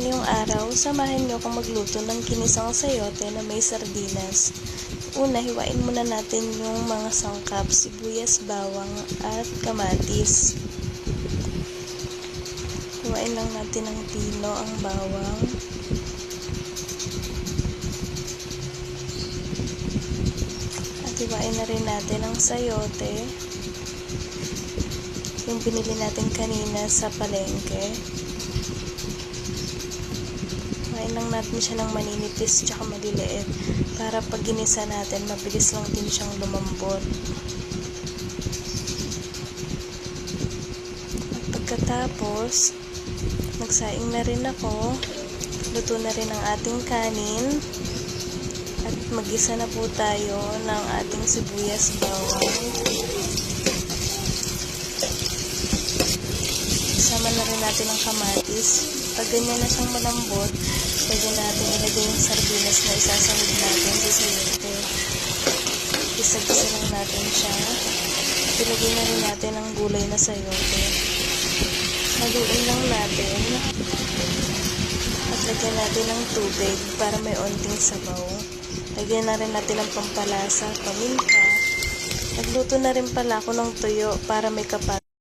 Ngayong araw, samahan niyo akong magluto ng ginisang sayote na may sardinas. Una, hiwain muna natin yung mga sangkap, sibuyas, bawang, at kamatis. Hiwain lang natin ng pino ang bawang. At hiwain na rin natin ang sayote. Yung binili natin kanina sa palengke. Hiwain lang natin siya ng maninipis tsaka maliliit para pag ginisa natin, mabilis lang din siyang lumambot. At pagkatapos, nagsaing na rin ako. Luto na rin ang ating kanin. At mag-isa na po tayo ng ating sibuyas bawang. Isama na rin natin ang kamatis. Pag ganyan na siyang malambot, pwede natin ilagay yung sardinas na isasahog natin sa sayote. Isa-gisa lang natin siya. At ilagay na rin natin ang gulay na sayote. Haluin lang natin. At lagyan natin ng tubig para may onting sabaw. Lagyan na rin natin ng pampalasa, paminta. Nagluto na rin pala ako ng tuyo para may kapat.